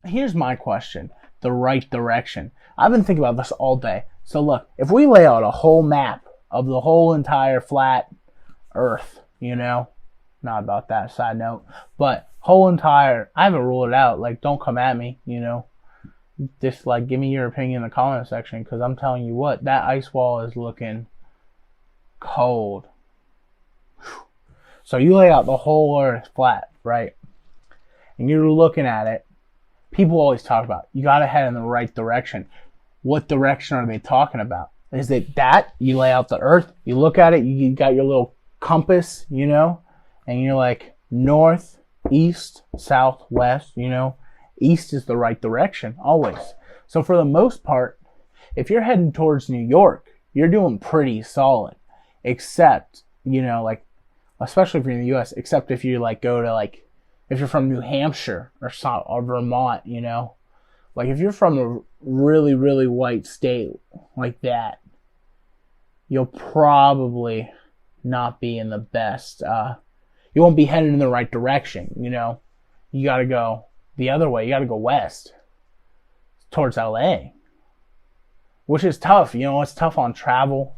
here's my question. The right direction. I've been thinking about this all day. So look, if we lay out a whole map of the whole entire flat Earth, not about that side note, but whole entire, I haven't ruled it out. Like, don't come at me, just like give me your opinion in the comment section, because I'm telling you what, that ice wall is looking cold. So you lay out the whole Earth flat, right? And you're looking at it. People always talk about, you got to head in the right direction. What direction are they talking about? Is it that you lay out the Earth, you look at it, you got your little compass, and you're like north, east, south, west, east is the right direction always. So for the most part, if you're heading towards New York, you're doing pretty solid, except, especially if you're in the US, except if you go to if you're from New Hampshire or Vermont, like if you're from a really, really white state like that, you'll probably not be in the best, you won't be headed in the right direction, You got to go the other way. You got to go west towards LA, which is tough. It's tough on travel.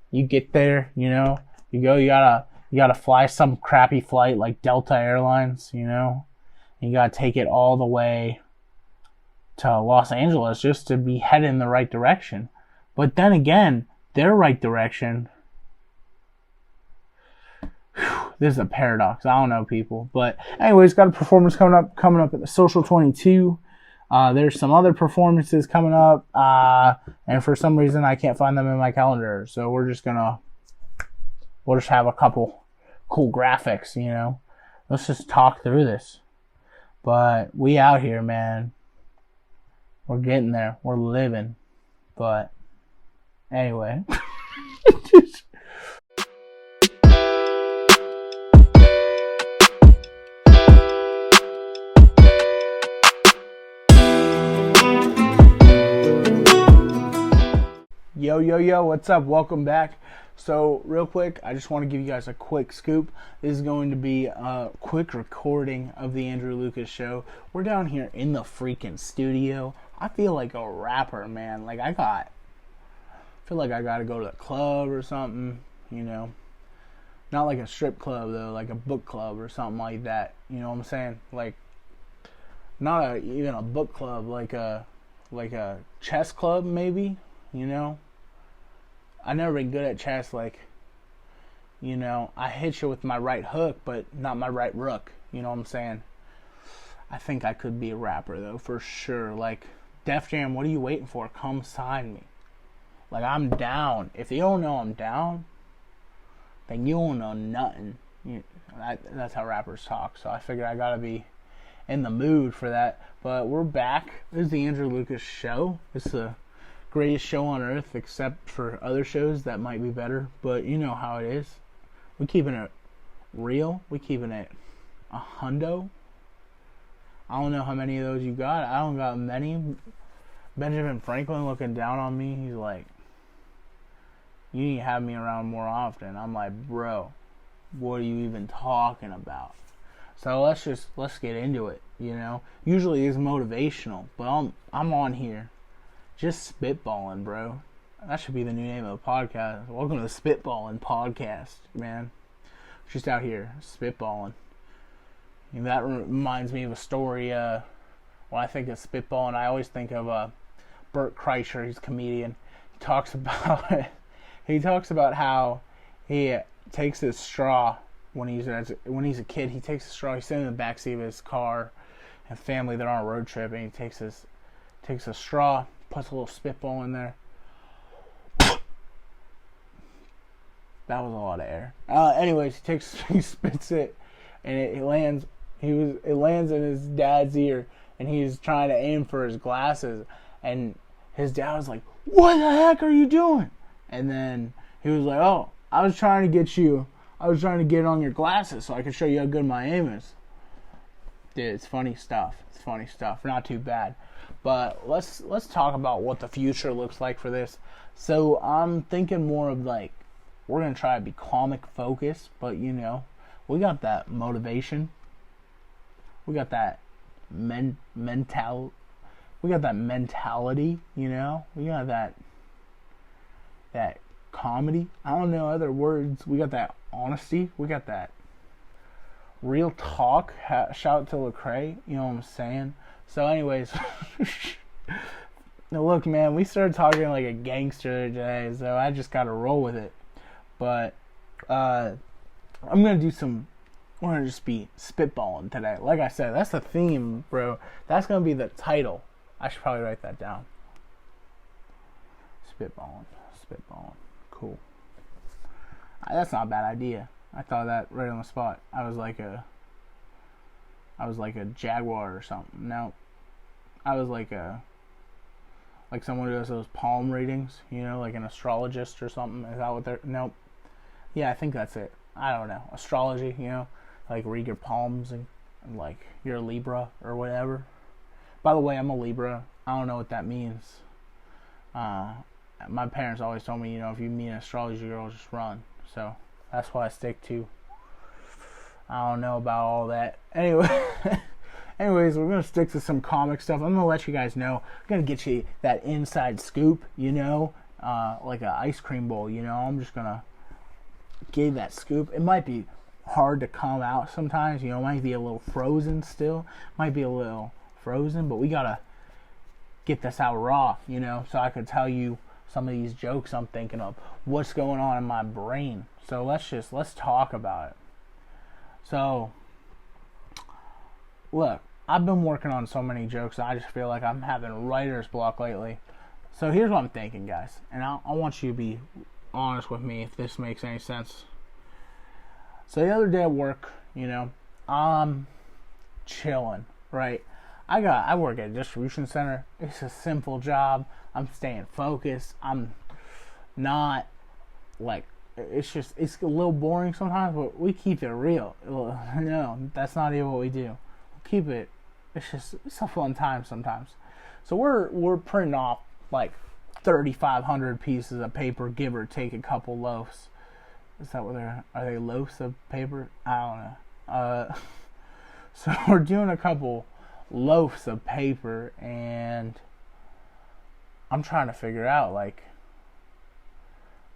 You get there, you gotta fly some crappy flight like Delta Airlines, and you gotta take it all the way to Los Angeles just to be headed in the right direction. But then again, their right direction, this is a paradox. I don't know, people. But anyways, got a performance coming up at the Social 22. There's some other performances coming up, and for some reason I can't find them in my calendar. So we'll just have a couple cool graphics, Let's just talk through this. But we out here, man. We're getting there. We're living. But anyway. Yo, what's up? Welcome back. So, real quick, I just want to give you guys a quick scoop. This is going to be a quick recording of the Andrew Lucas Show. We're down here in the freaking studio. I feel like a rapper, man. I feel like I gotta go to the club or something, Not like a strip club, though, like a book club or something like that. You know what I'm saying? Not even a book club, like a chess club, maybe, I've never been good at chess, I hit you with my right hook, but not my right rook, you know what I'm saying? I think I could be a rapper, though, for sure. Def Jam, what are you waiting for? Come sign me. I'm down. If you don't know I'm down, then you don't know nothing. That's how rappers talk, so I figured I gotta be in the mood for that. But we're back. This is the Andrew Lucas Show. It's the greatest show on earth, except for other shows that might be better, but you know how it is. We keeping it real. We keeping it a hundo. I don't know how many of those you got. I don't got many. Benjamin Franklin looking down on me. He's like, you need to have me around more often. I'm like, bro, what are you even talking about? So let's get into it, Usually it's motivational, but I'm on here just spitballing, bro. That should be the new name of the podcast. Welcome to the Spit Ballin podcast, man. Just out here spitballing. That reminds me of a story. When I think of spitballing, I always think of Bert Kreischer. He's a comedian. He talks about how he takes his straw when he's a kid. He takes a straw. He's sitting in the backseat of his car, and family, they're on a road trip, and he takes a straw, puts a little spitball in there. That was a lot of air. Anyways, he spits it, and it lands. It lands in his dad's ear, and he's trying to aim for his glasses, and his dad was like, "What the heck are you doing?" And then he was like, "Oh, I was trying to get it on your glasses so I could show you how good my aim is." Dude, it's funny stuff. Not too bad. But let's talk about what the future looks like for this. So I'm thinking more of we're going to try to be comic focused, but we got that motivation. We got that we got that mentality, you know? We got that comedy. I don't know other words. We got that honesty. We got that real talk. Shout out to Lecrae, you know what I'm saying? So anyways, now look, man, we started talking like a gangster today, so I just gotta roll with it. But I'm gonna just be spitballing today. Like I said, that's the theme, bro. That's gonna be the title. I should probably write that down. Spitballing. Cool. That's not a bad idea. I thought of that right on the spot. I was like a jaguar or something. No, I was like someone who does those palm readings, you know, like an astrologist or something. Is that what they're? Nope. Yeah, I think that's it. I don't know. Astrology, you know, like read your palms and like you're a Libra or whatever. By the way, I'm a Libra. I don't know what that means. My parents always told me, you know, if you meet an astrology girl, just run. So that's what I stick to. I don't know about all that. Anyways, we're going to stick to some comic stuff. I'm going to let you guys know. I'm going to get you that inside scoop, you know, like an ice cream bowl, you know. I'm just going to give you that scoop. It might be hard to come out sometimes, you know. It might be a little frozen still. Might be a little frozen, but we got to get this out raw, you know, so I could tell you some of these jokes I'm thinking of, what's going on in my brain. So let's talk about it. So, look, I've been working on so many jokes, I just feel like I'm having writer's block lately. So here's what I'm thinking, guys, and I want you to be honest with me if this makes any sense. So the other day at work, you know, I'm chilling, right? I work at a distribution center. It's a simple job. I'm staying focused. I'm not like, it's a little boring sometimes, but we keep it real. No, that's not even what we do. Keep it. It's a fun time sometimes. So we're printing off like 3,500 pieces of paper, give or take a couple loaves. Is that what are they loaves of paper? I don't know. So we're doing a couple loaves of paper, and I'm trying to figure out, like,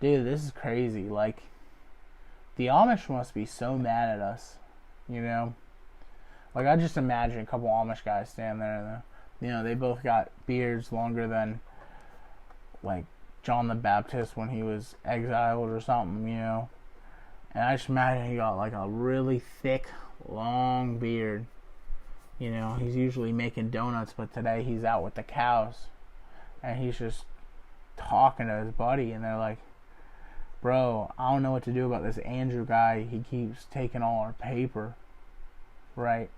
dude, this is crazy. Like, the Amish must be so mad at us, you know? Like, I just imagine a couple Amish guys standing there, and you know, they both got beards longer than, like, John the Baptist when he was exiled or something, you know? And I just imagine he got, like, a really thick, long beard. You know, he's usually making donuts, but today he's out with the cows. And he's just talking to his buddy, and they're like, bro, I don't know what to do about this Andrew guy. He keeps taking all our paper, right?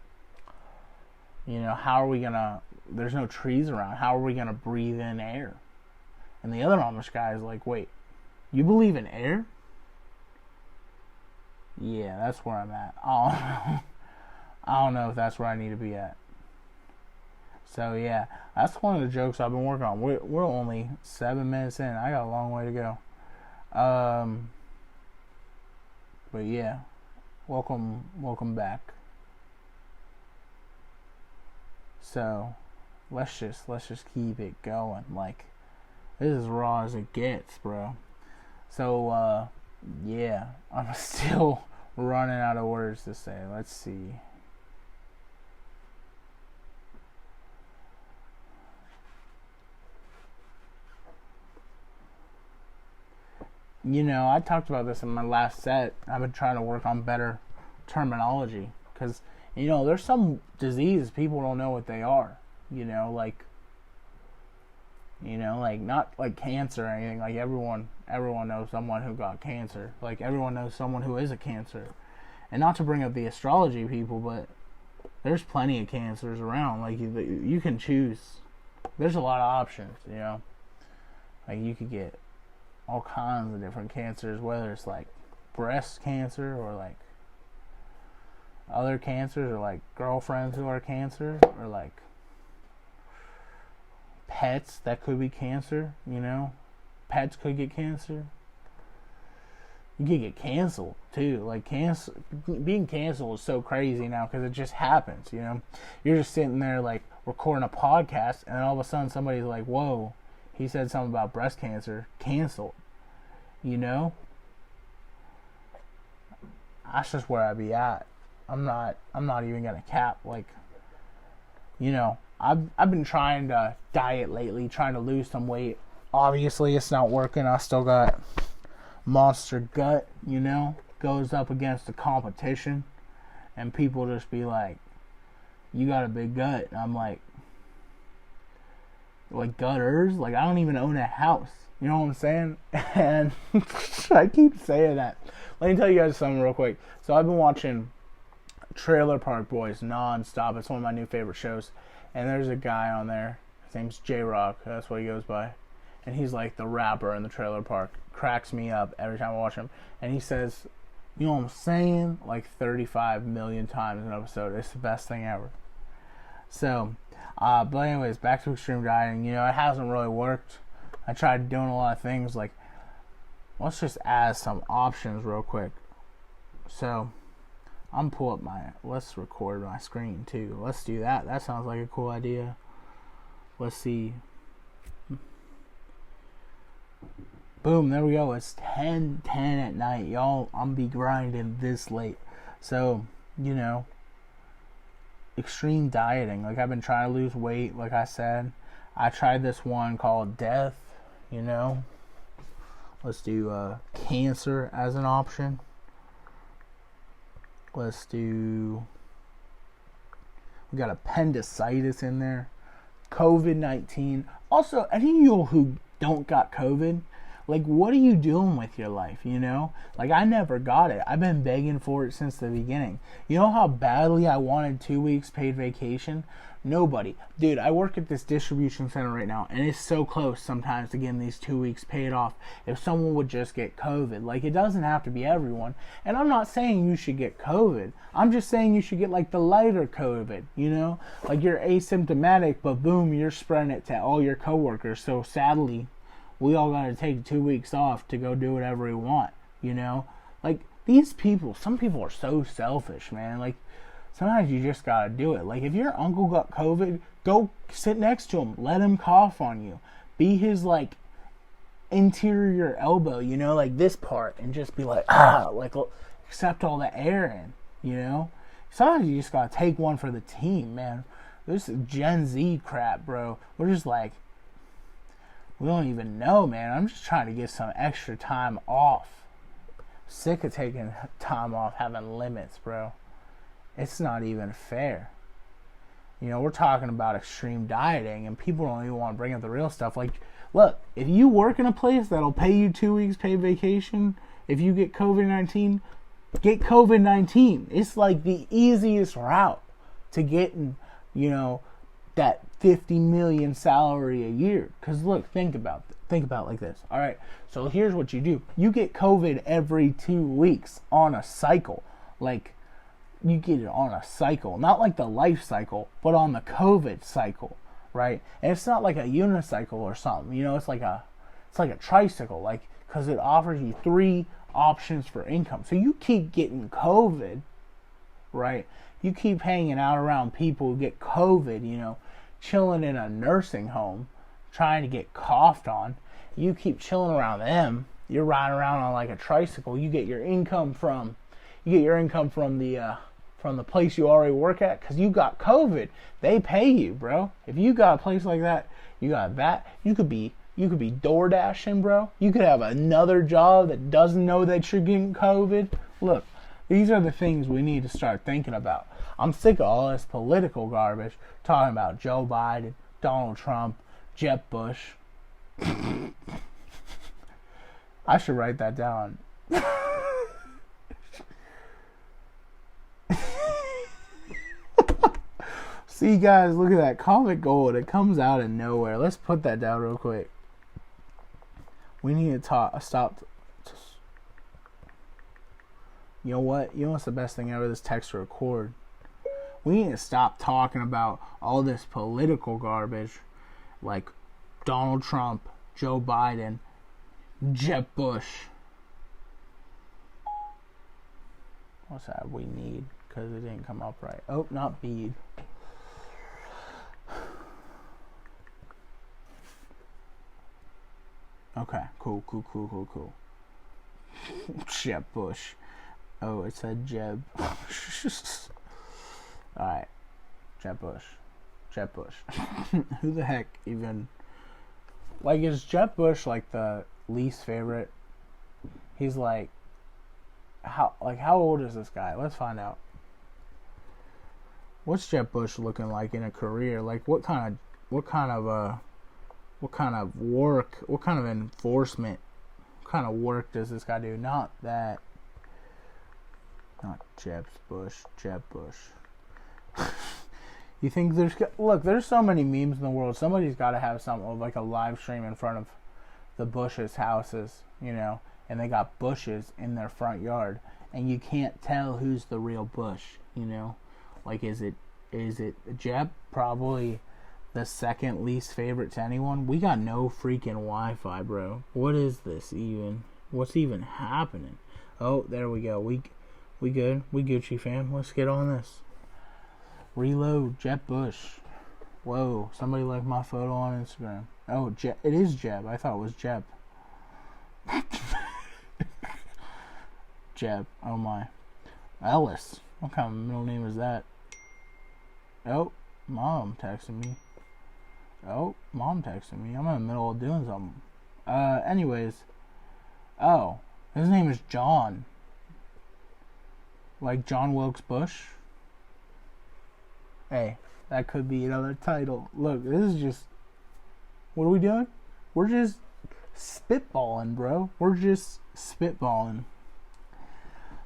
You know, how are we gonna, there's no trees around, how are we gonna breathe in air? And the other Amish guy is like, wait, you believe in air? Yeah, that's where I'm at. I don't know if that's where I need to be at. So yeah, that's one of the jokes I've been working on. We're only 7 minutes in. I got a long way to go. But yeah, welcome back. So let's just keep it going. Like, this is raw as it gets, bro. So yeah, I'm still running out of words to say. Let's see. You know, I talked about this in my last set. I've been trying to work on better terminology, because, you know, there's some diseases people don't know what they are. You know, like not like cancer or anything. Like everyone knows someone who got cancer. Like everyone knows someone who is a cancer. And not to bring up the astrology people, but there's plenty of cancers around. Like you can choose. There's a lot of options. You know, like you could get all kinds of different cancers, whether it's like breast cancer or like other cancers, or like girlfriends who are cancer, or like pets that could be cancer. You know, pets could get cancer. You could get canceled too. Like, being canceled is so crazy now because it just happens, you know? You're just sitting there, like, recording a podcast, and then all of a sudden somebody's like, whoa, he said something about breast cancer, canceled, you know? That's just where I be at. I'm not even gonna cap. Like, you know, I've been trying to diet lately, trying to lose some weight. Obviously, it's not working. I still got monster gut, you know, goes up against the competition, and people just be like, you got a big gut. And I'm like gutters? Like, I don't even own a house. You know what I'm saying? And I keep saying that. Let me tell you guys something real quick. So I've been watching Trailer Park Boys non-stop. It's one of my new favorite shows. And there's a guy on there. His name's J-Rock. That's what he goes by. And he's like the rapper in the trailer park. Cracks me up every time I watch him. And he says, you know what I'm saying? Like 35 million times an episode. It's the best thing ever. So, but anyways, back to extreme dieting. You know, it hasn't really worked. I tried doing a lot of things. Like, let's just add some options real quick. So, I'm pull up let's record my screen too. Let's do that. That sounds like a cool idea. Let's see. Boom, there we go. It's 10 at night, y'all. I'm be grinding this late. So, you know, extreme dieting. Like, I've been trying to lose weight, like I said. I tried this one called Death, you know. Let's do cancer as an option. Let's do, we got appendicitis in there. COVID-19. Also, any of you who don't got COVID, like, what are you doing with your life, you know? Like, I never got it. I've been begging for it since the beginning. You know how badly I wanted 2 weeks paid vacation? Nobody. Dude, I work at this distribution center right now, and it's so close sometimes to getting these 2 weeks paid off if someone would just get COVID. Like, it doesn't have to be everyone. And I'm not saying you should get COVID. I'm just saying you should get, like, the lighter COVID, you know? Like, you're asymptomatic, but boom, you're spreading it to all your coworkers. So, sadly, we all got to take 2 weeks off to go do whatever we want, you know? Like, these people, some people are so selfish, man. Like, sometimes you just got to do it. Like, if your uncle got COVID, go sit next to him. Let him cough on you. Be his, like, interior elbow, you know, like this part. And just be like, like, accept all the air in, you know? Sometimes you just got to take one for the team, man. This is Gen Z crap, bro. We're just like, we don't even know, man. I'm just trying to get some extra time off. Sick of taking time off, having limits, bro. It's not even fair. You know, we're talking about extreme dieting, and people don't even want to bring up the real stuff. Like, look, if you work in a place that'll pay you 2 weeks paid vacation, if you get COVID-19, get COVID-19. It's like the easiest route to getting, you know, that 50 million salary a year. Because look, think about it like this. All right, so here's what you do. You get COVID every 2 weeks on a cycle. Like, you get it on a cycle, not like the life cycle, but on the COVID cycle, right? And it's not like a unicycle or something, you know. It's like a tricycle, like, because it offers you 3 options for income. So you keep getting COVID, right? You keep hanging out around people who get COVID, you know, chilling in a nursing home, trying to get coughed on. You keep chilling around them. You're riding around on like a tricycle. You get your income from the place you already work at, because you got COVID. They pay you, bro. If you got a place like that, you got that. You could be door dashing, bro. You could have another job that doesn't know that you're getting COVID. Look, these are the things we need to start thinking about. I'm sick of all this political garbage, talking about Joe Biden, Donald Trump, Jeb Bush. I should write that down. See, guys, look at that comic gold. It comes out of nowhere. Let's put that down real quick. We need to stop. You know what? You know what's the best thing ever? This text to record. We need to stop talking about all this political garbage, like Donald Trump, Joe Biden, Jeb Bush. What's that we need? Because it didn't come up right. Oh, not bead. Okay, cool. Jeb Bush. Oh, it said Jeb. Alright. Jeb Bush. Who the heck even... Like, is Jeb Bush, like, the least favorite? He's, like... How old is this guy? Let's find out. What's Jeb Bush looking like in a career? Like, what kind of work, what kind of enforcement, what kind of work does this guy do? Not Jeb Bush. You think there's so many memes in the world. Somebody's got to have something like a live stream in front of the Bush's houses, you know, and they got bushes in their front yard, and you can't tell who's the real Bush, you know. Like, is it Jeb? Probably the second least favorite to anyone. We got no freaking Wi-Fi, bro. What is this even? What's even happening? Oh, there we go. We good. We Gucci, fam. Let's get on this. Reload. Jeb Bush. Whoa. Somebody liked my photo on Instagram. Oh, it is Jeb. I thought it was Jeb. Jeb. Oh my. Ellis. What kind of middle name is that? Oh, mom texting me. I'm in the middle of doing something. Anyways. Oh, his name is John. Like John Wilkes Bush. Hey, that could be another title. Look, this is just... What are we doing? We're just spitballing, bro. We're just spitballing.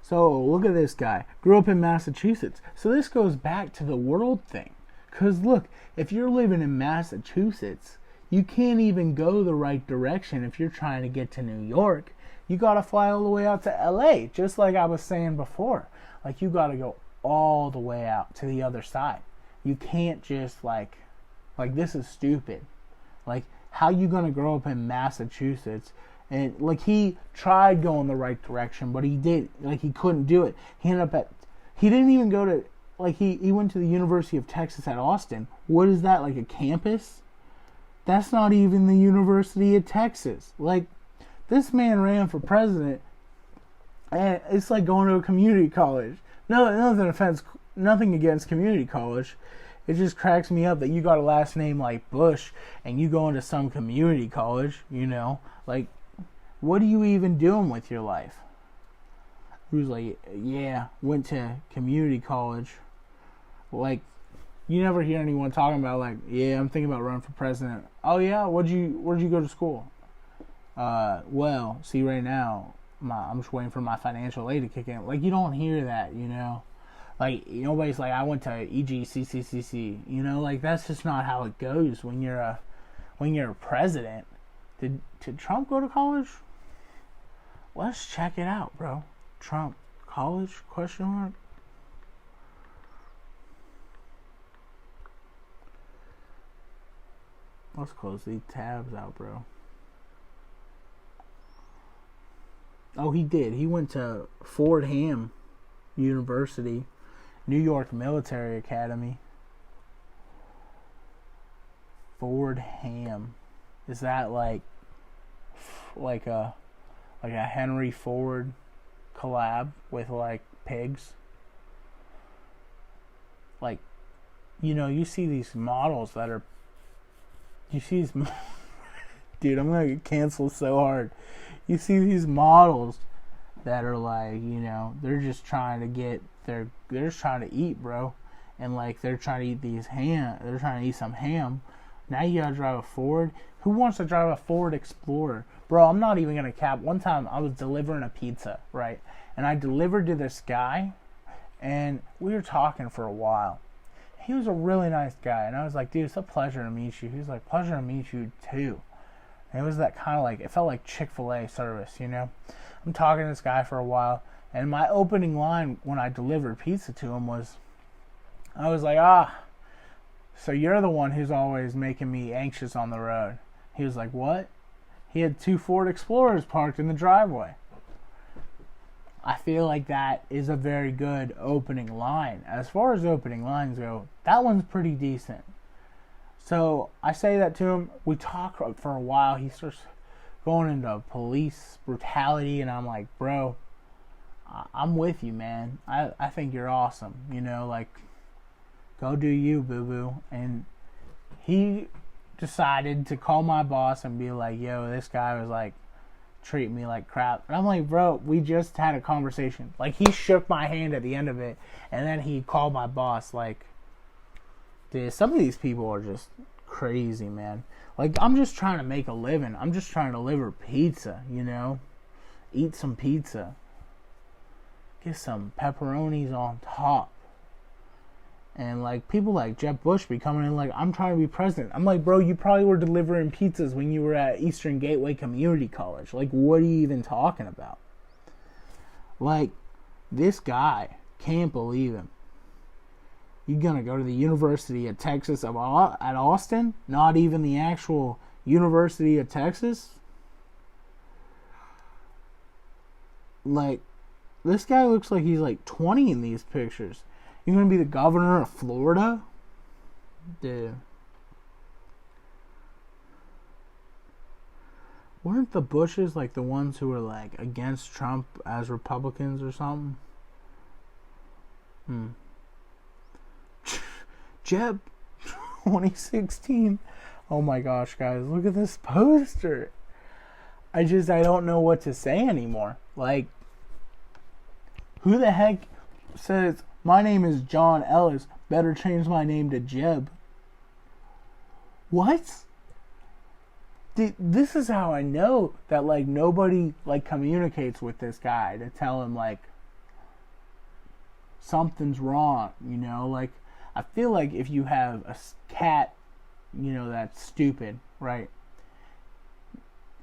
So, look at this guy. Grew up in Massachusetts. So this goes back to the world thing. Because, look, if you're living in Massachusetts, you can't even go the right direction if you're trying to get to New York. You got to fly all the way out to LA, just like I was saying before. Like, you got to go all the way out to the other side. You can't just, like, this is stupid. Like, how you going to grow up in Massachusetts? And, like, he tried going the right direction, but he couldn't do it. He didn't even go to, like, he went to the University of Texas at Austin. What is that, like a campus? That's not even the University of Texas. Like, this man ran for president, and it's like going to a community college. Nothing against community college. It just cracks me up that you got a last name like Bush, and you go into some community college, you know? Like, what are you even doing with your life? He was like, yeah, went to community college. Like, you never hear anyone talking about, like, yeah, I'm thinking about running for president. Oh yeah, where'd you go to school? Well, see, right now, I'm just waiting for my financial aid to kick in. Like, you don't hear that, you know? Like, nobody's like, I went to EGCCCC, you know? Like, that's just not how it goes when you're a president. Did Trump go to college? Let's check it out, bro. Trump, college, question mark? Let's close these tabs out, bro. Oh, he did. He went to Fordham University, New York Military Academy. Fordham. Is that like a Henry Ford collab with like pigs? Like, you know, you see these models that are... Dude, I'm gonna get canceled so hard. You see these models that are like, you know, they're just trying to eat, bro. And like, they're trying to eat some ham. Now you gotta drive a Ford. Who wants to drive a Ford Explorer? Bro, I'm not even gonna cap. One time I was delivering a pizza, right? And I delivered to this guy, and we were talking for a while. He was a really nice guy, and I was like, dude, it's a pleasure to meet you. He was like, pleasure to meet you too. And it was that kind of like, it felt like Chick-fil-A service, you know? I'm talking to this guy for a while, and my opening line when I delivered pizza to him was, I was like, so you're the one who's always making me anxious on the road. He was like, what? He had 2 Ford Explorers parked in the driveway. I feel like that is a very good opening line. As far as opening lines go, that one's pretty decent. So I say that to him. We talk for a while. He starts going into police brutality, and I'm like, bro, I'm with you, man. I think you're awesome. You know, like, go do you, boo-boo. And he decided to call my boss and be like, yo, this guy was like treating me like crap. And I'm like, bro, we just had a conversation. Like, he shook my hand at the end of it, and then he called my boss. Like, dude, some of these people are just crazy, man. Like, I'm just trying to make a living. I'm just trying to deliver pizza, you know? Eat some pizza. Get some pepperonis on top. And, like, people like Jeb Bush be coming in like, I'm trying to be president. I'm like, bro, you probably were delivering pizzas when you were at Eastern Gateway Community College. Like, what are you even talking about? Like, this guy, can't believe him. You're going to go to the University of Texas at Austin? Not even the actual University of Texas? Like, this guy looks like he's like 20 in these pictures. You're going to be the governor of Florida? Dude. Weren't the Bushes like the ones who were like against Trump as Republicans or something? Jeb 2016. Oh my gosh, guys, look at this poster. I don't know what to say anymore. Like, who the heck says, my name is John Ellis, better change my name to Jeb? What? This is how I know that, like, nobody, like, communicates with this guy to tell him, like, something's wrong, you know? Like, I feel like if you have a cat, you know, that's stupid, right?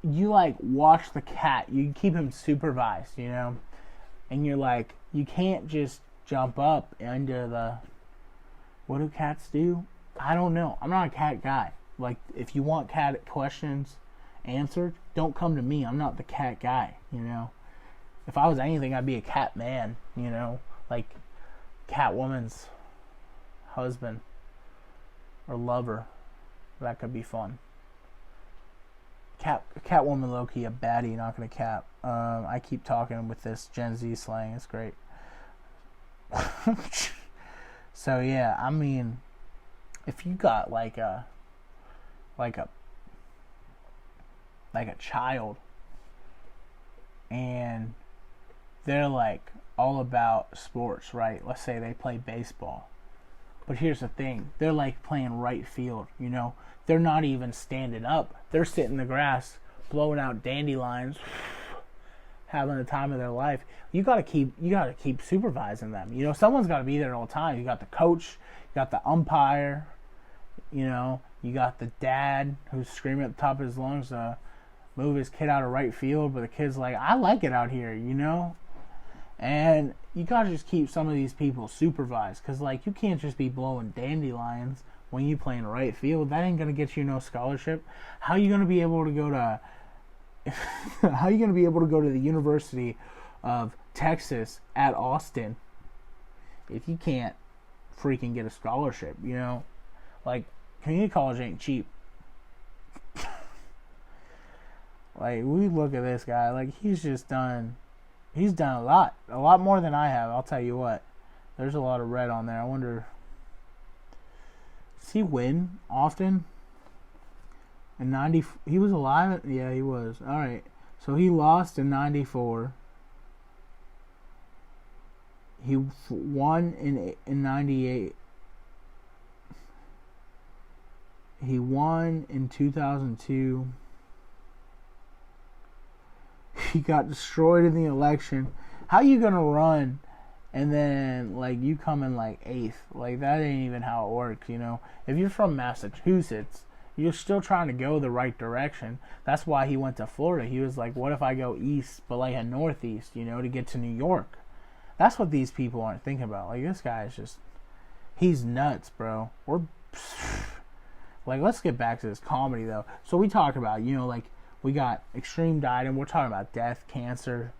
You, like, watch the cat. You keep him supervised, you know? And you're like, you can't just jump up into the... What do cats do? I don't know. I'm not a cat guy. Like, if you want cat questions answered, don't come to me. I'm not the cat guy, you know? If I was anything, I'd be a cat man, you know? Like, Catwoman's husband or lover. That could be fun. Catwoman low-key a baddie, not gonna cap. I keep talking with this Gen Z slang. It's great. So yeah, I mean, if you got like a child and they're like all about sports, right? Let's say they play baseball. But here's the thing, they're like playing right field, you know? They're not even standing up. They're sitting in the grass, blowing out dandelions, having the time of their life. You gotta keep supervising them. You know, someone's gotta be there all the time. You got the coach, you got the umpire, you know, you got the dad who's screaming at the top of his lungs to move his kid out of right field, but the kid's like, I like it out here, you know? And you gotta just keep some of these people supervised, because, like, you can't just be blowing dandelions when you play in right field. That ain't gonna get you no scholarship. How you gonna be able to go to the University of Texas at Austin if you can't freaking get a scholarship, you know? Like, community college ain't cheap. Like, we look at this guy, like, he's done a lot more than I have, I'll tell you what. There's a lot of red on there. I wonder, does he win often? In 90, he was alive? Yeah, he was. Alright, so he lost in 94. He won in 98. He won in 2002. He got destroyed in the election. How you gonna run and then, like, you come in like 8th? Like, that ain't even how it works, you know? If you're from Massachusetts, you're still trying to go the right direction. That's why he went to Florida. He was like, what if I go east, but like a northeast, you know, to get to New York? That's what these people aren't thinking about. Like, this guy is just, he's nuts, bro. Like, let's get back to this comedy, though. So we talked about, you know, like, we got extreme dieting. We're talking about death, cancer,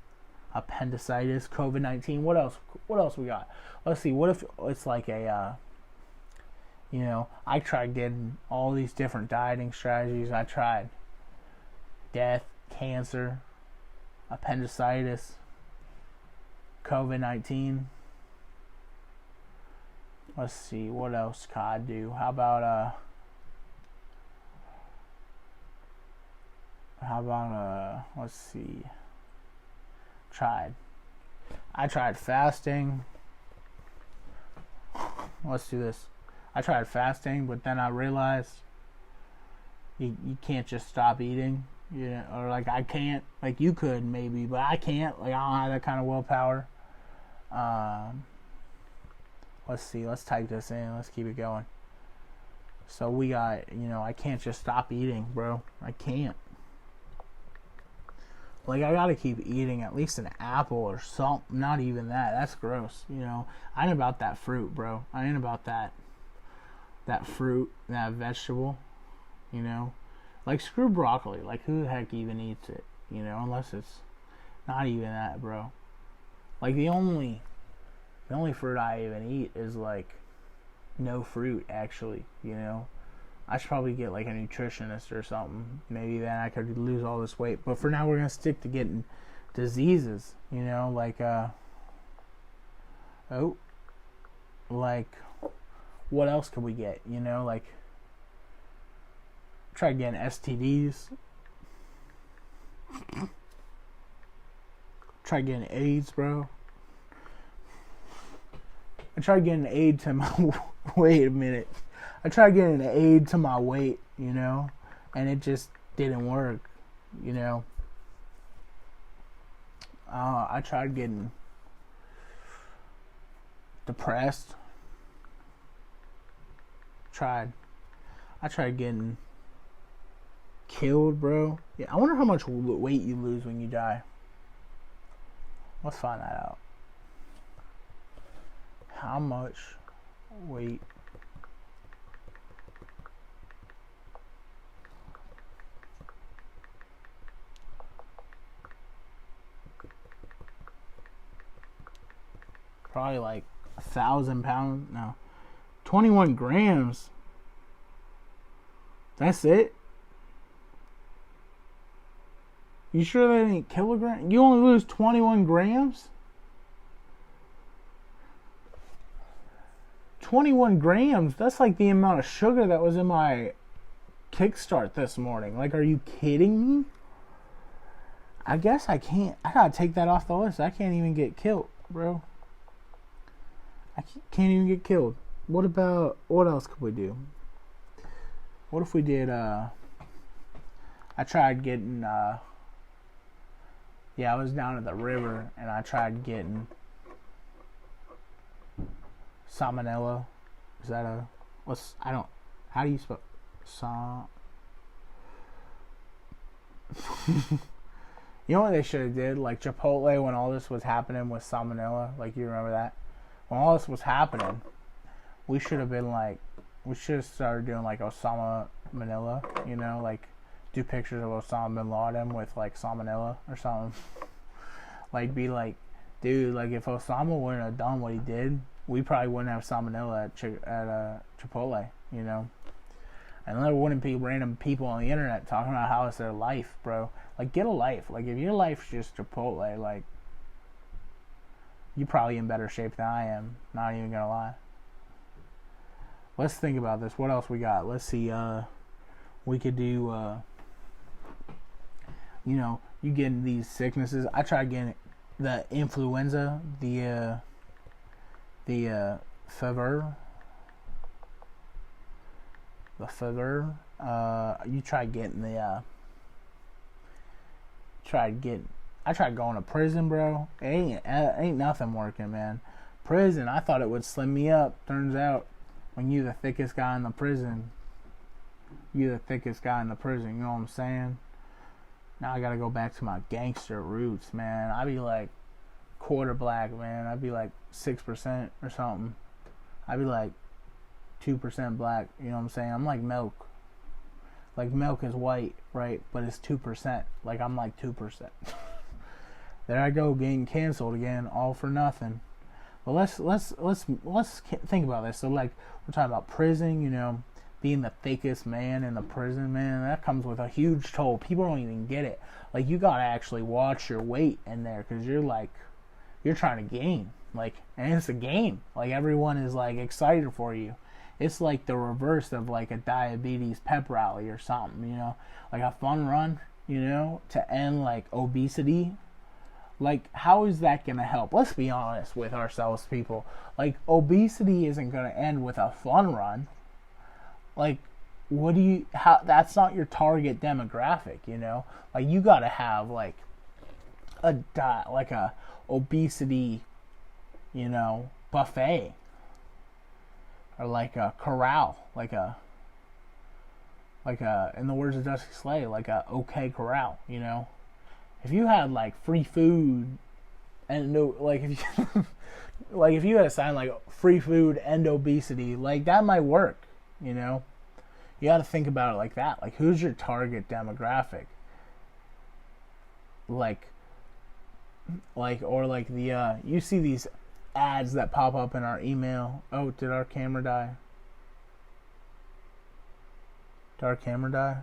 appendicitis, COVID-19. What else? What else we got? Let's see. What if it's like a, I tried getting all these different dieting strategies. I tried death, cancer, appendicitis, COVID-19. Let's see. What else can I do? How about let's see. I tried fasting. Let's do this. I tried fasting, but then I realized you can't just stop eating. Or like I can't. Like you could maybe, but I can't. Like I don't have that kind of willpower. Let's see. Let's type this in. Let's keep it going. So we got, I can't just stop eating, bro. I can't. Like, I gotta keep eating at least an apple or something. Not even that. That's gross, I ain't about that fruit, bro. I ain't about that fruit, that vegetable, Like, screw broccoli. Like, who the heck even eats it, Unless it's not even that, bro. Like, the only fruit I even eat is, like, no fruit, actually, I should probably get like a nutritionist or something. Maybe then I could lose all this weight. But for now, we're gonna stick to getting diseases. Like what else could we get? Like try getting STDs. Try getting AIDS, bro. I tried getting AIDS to my wait a minute. I tried getting an aid to my weight, and it just didn't work, I tried getting depressed. I tried getting killed, bro. Yeah, I wonder how much weight you lose when you die. Let's find that out. How much weight? Probably like 1,000 pounds. No, 21 grams. That's it? You sure that ain't kilograms? You only lose 21 grams? 21 grams? That's like the amount of sugar that was in my Kickstart this morning. Like, are you kidding me? I guess I can't. I gotta take that off the list. I can't even get killed, bro. I can't even get killed. What else could we do? What if we did, I tried getting, I was down at the river, and I tried getting salmonella. Is that how do you spell, You know what they should have did? Like Chipotle, when all this was happening with salmonella, like you remember that? When all this was happening, we should have started doing like Osama Manila, like do pictures of Osama bin Laden with like salmonella or something. Like be like, dude, like if Osama wouldn't have done what he did, we probably wouldn't have salmonella at Chipotle, and there wouldn't be random people on the internet talking about how it's their life, bro. Like, get a life. Like, if your life's just Chipotle, like, you're probably in better shape than I am. Not even gonna lie. Let's think about this. What else we got? Let's see. We could do, you getting these sicknesses. I tried getting the influenza, the fever. You tried getting I tried going to prison, bro. Ain't nothing working, man. Prison, I thought it would slim me up. Turns out, when you're the thickest guy in the prison, you know what I'm saying? Now I gotta go back to my gangster roots, man. I'd be like quarter black, man. I'd be like 6% or something. I'd be like 2% black, you know what I'm saying? I'm like milk. Like milk is white, right? But it's 2%. Like I'm like 2%. There I go getting canceled again, all for nothing. But let's think about this. So like we're talking about prison, you know, being the thickest man in the prison, man, that comes with a huge toll. People don't even get it. Like you gotta actually watch your weight in there because you're trying to gain. Like, and it's a game. Like everyone is like excited for you. It's like the reverse of like a diabetes pep rally or something, you know, like a fun run, you know, to end like obesity. Like, how is that going to help? Let's be honest with ourselves, people. Like, obesity isn't going to end with a fun run. Like, that's not your target demographic, you know? Like, you got to have, like, a obesity, you know, buffet. Or like a corral. Like a, in the words of Dusty Slay, like a okay corral, you know? If you had like free food and no, like if you like if you had a sign like free food and obesity, like that might work, you know. You got to think about it like that. Like who's your target demographic? Like or like the you see these ads that pop up in our email. Oh, did our camera die? Did our camera die?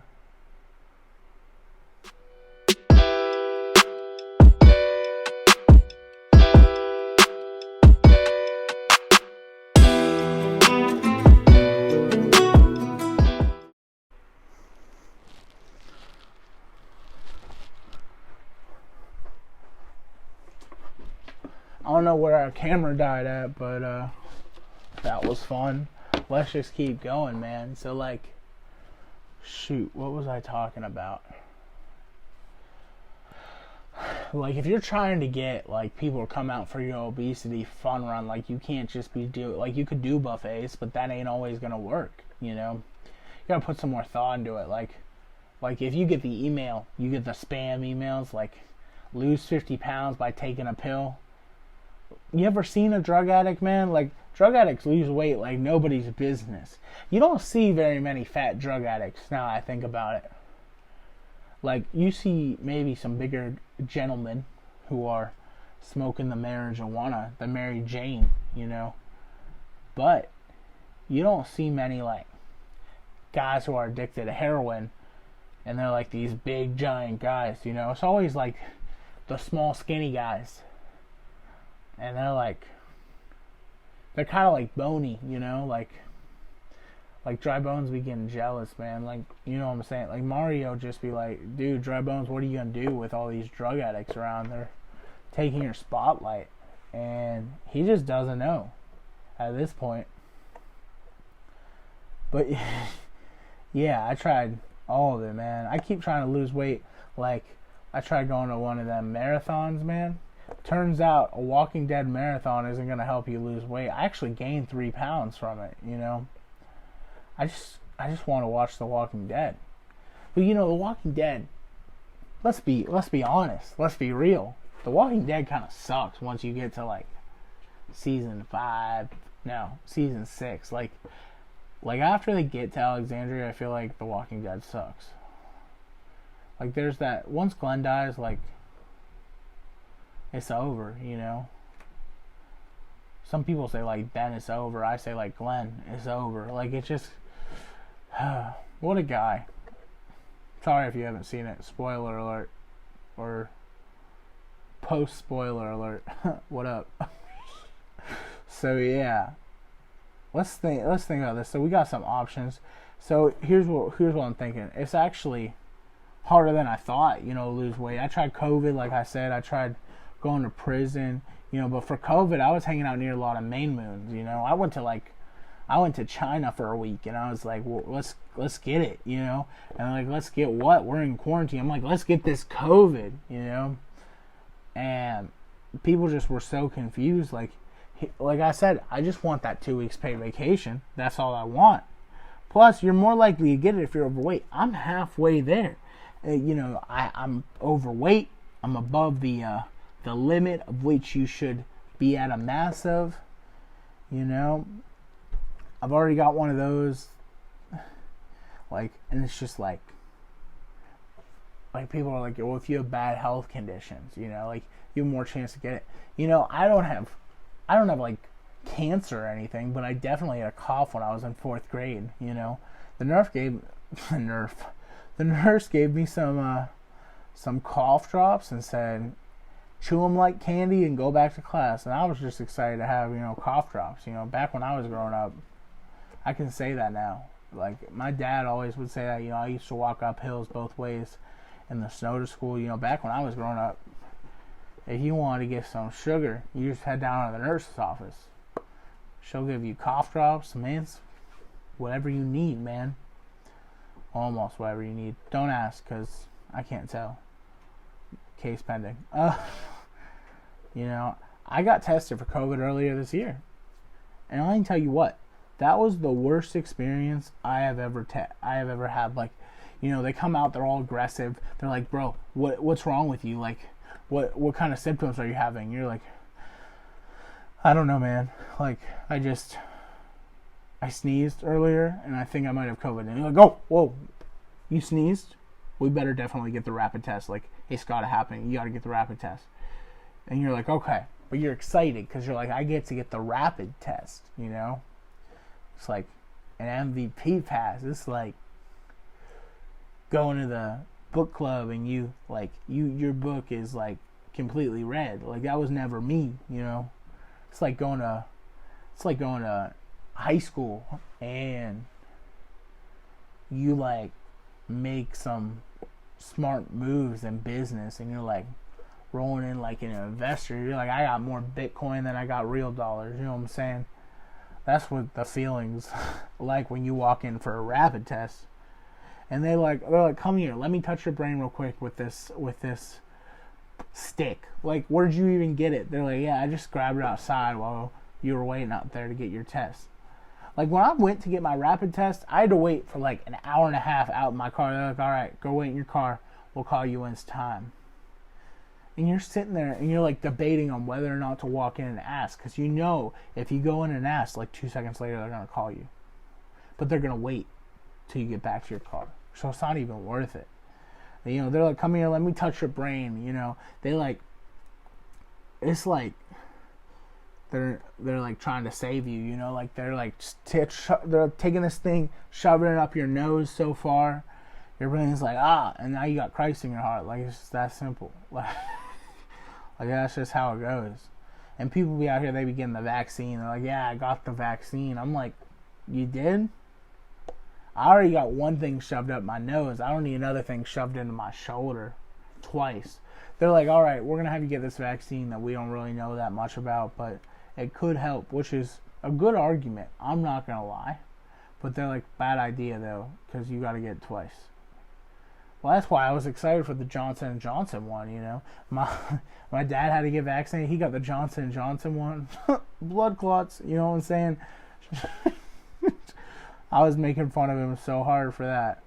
I don't know where our camera died at, but that was fun. Let's just keep going, man. So like, shoot, what was I talking about? Like if you're trying to get like people to come out for your obesity fun run, like you can't just be like you could do buffets, but that ain't always gonna work, you know. You gotta put some more thought into it. Like if you get the email, you get the spam emails like lose 50 pounds by taking a pill. You ever seen a drug addict, man? Like, drug addicts lose weight like nobody's business. You don't see very many fat drug addicts now I think about it. Like, you see maybe some bigger gentlemen who are smoking the marijuana, the Mary Jane, you know. But you don't see many, like, guys who are addicted to heroin and they're like these big, giant guys, you know. It's always like the small, skinny guys. And they're kind of like bony, you know, like Dry Bones be getting jealous, man. Like, you know what I'm saying? Like Mario just be like, dude, Dry Bones, what are you gonna do with all these drug addicts around? They're taking your spotlight, and he just doesn't know at this point. But yeah, I tried all of it, man. I keep trying to lose weight. Like I tried going to one of them marathons, man. Turns out a Walking Dead marathon isn't going to help you lose weight. I actually gained 3 pounds from it, you know. I just want to watch The Walking Dead. But you know, The Walking Dead, let's be honest. Let's be real. The Walking Dead kind of sucks once you get to like season 6. Like after they get to Alexandria, I feel like The Walking Dead sucks. Like there's that once Glenn dies, like it's over, you know. Some people say like Ben it's over. I say like Glenn it's over. Like it's just what a guy. Sorry if you haven't seen it. Spoiler alert or post spoiler alert. What up? So yeah. Let's think about this. So we got some options. So here's what I'm thinking. It's actually harder than I thought, you know, lose weight. I tried COVID, like I said. I tried going to prison, you know, but for COVID I was hanging out near a lot of Maine moons, you know. I went to China for a week and I was like, well, let's get it, you know. And like, let's get what? We're in quarantine. I'm like, let's get this COVID, you know. And people just were so confused. Like I said, I just want that 2 weeks paid vacation. That's all I want. Plus, you're more likely to get it if you're overweight. I'm halfway there. You know, I'm overweight. I'm above the limit of which you should be at a mass of, you know. I've already got one of those, like, and it's just like, like people are like, well, if you have bad health conditions, you know, like you have more chance to get it. You know, I don't have like cancer or anything, but I definitely had a cough when I was in 4th grade. You know, the nurse gave the nurse gave me some cough drops and said, chew them like candy and go back to class. And I was just excited to have, you know, cough drops. You know, back when I was growing up, I can say that now. Like, my dad always would say that, you know, I used to walk up hills both ways in the snow to school. You know, back when I was growing up, if you wanted to get some sugar, you just head down to the nurse's office. She'll give you cough drops, mints, whatever you need, man. Almost whatever you need. Don't ask, because I can't tell. Case pending. You know, I got tested for COVID earlier this year. And I can tell you what, that was the worst experience I have ever had. Like, you know, they come out, they're all aggressive. They're like, bro, what's wrong with you? Like, what kind of symptoms are you having? You're like, I don't know, man. Like, I sneezed earlier, and I think I might have COVID. And you're like, oh, whoa, you sneezed? We better definitely get the rapid test. Like, it's got to happen. You got to get the rapid test. And you're like, okay. But you're excited because you're like, I get to get the rapid test, you know? It's like an MVP pass. It's like going to the book club and your book is like completely read. Like, that was never me, you know? It's like going to high school and you like make some smart moves in business and you're like rolling in like an investor. You're like, I got more Bitcoin than I got real dollars. You know what I'm saying? That's what the feelings like when you walk in for a rapid test. And they're like, come here, let me touch your brain real quick with this stick. Like, where'd you even get it? They're like, yeah, I just grabbed it outside while you were waiting out there to get your test. Like, when I went to get my rapid test, I had to wait for like an hour and a half out in my car. They're like, all right, go wait in your car. We'll call you when it's time. And you're sitting there and you're like debating on whether or not to walk in and ask. Because you know, if you go in and ask, like 2 seconds later, they're going to call you. But they're going to wait till you get back to your car. So it's not even worth it. You know, they're like, come here, let me touch your brain. You know, they like, it's like, they're like trying to save you, you know, like they're like they're taking this thing, shoving it up your nose so far, your brain's like, and now you got Christ in your heart. Like, it's just that simple. Like that's just how it goes. And people be out here, they be getting the vaccine. They're like, yeah, I got the vaccine. I'm like, you did? I already got one thing shoved up my nose. I don't need another thing shoved into my shoulder twice. They're like, all right, we're gonna have you get this vaccine that we don't really know that much about, but it could help, which is a good argument. I'm not going to lie. But they're like, bad idea, though, because you got to get it twice. Well, that's why I was excited for the Johnson & Johnson one, you know. My dad had to get vaccinated. He got the Johnson & Johnson one. Blood clots, you know what I'm saying? I was making fun of him so hard for that.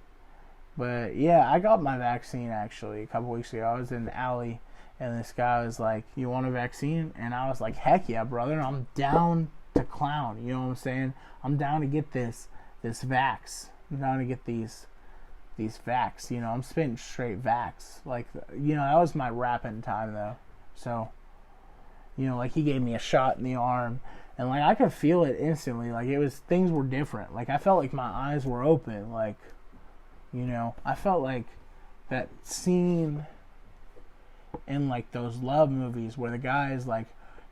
But, yeah, I got my vaccine, actually, a couple weeks ago. I was in the alley. And this guy was like, you want a vaccine? And I was like, heck yeah, brother. I'm down to clown. You know what I'm saying? I'm down to get this vax. I'm down to get these vax. You know, I'm spitting straight vax. Like, you know, that was my rapping time, though. So, you know, like, he gave me a shot in the arm. And, like, I could feel it instantly. Like, things were different. Like, I felt like my eyes were open. Like, you know, I felt like that scene in like those love movies where the guy is like,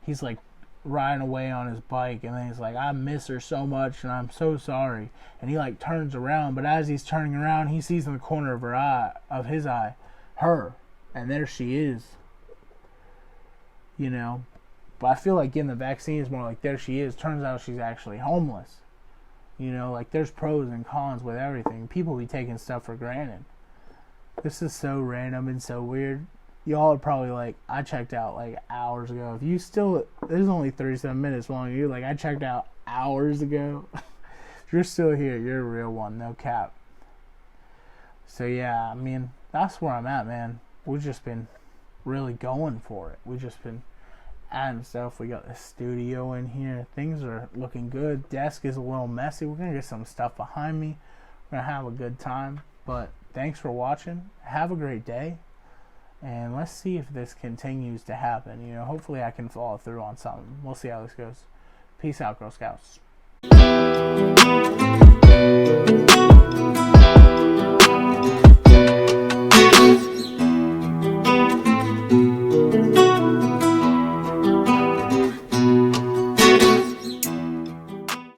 he's like riding away on his bike and then he's like, I miss her so much and I'm so sorry, and he like turns around, but as he's turning around he sees in the corner of his eye her, and there she is, you know. But I feel like getting the vaccine is more like, there she is, turns out she's actually homeless, you know. Like, there's pros and cons with everything. People be taking stuff for granted. This is so random and so weird. Y'all are probably like, I checked out like hours ago. If you still, this is only 37 minutes long. You're like, I checked out hours ago. If you're still here, you're a real one, no cap. So yeah, I mean, that's where I'm at, man. We've just been really going for it. We've just been adding stuff. We got the studio in here. Things are looking good. Desk is a little messy. We're going to get some stuff behind me. We're going to have a good time. But thanks for watching. Have a great day. And let's see if this continues to happen. You know, hopefully I can follow through on something. We'll see how this goes. Peace out, Girl Scouts.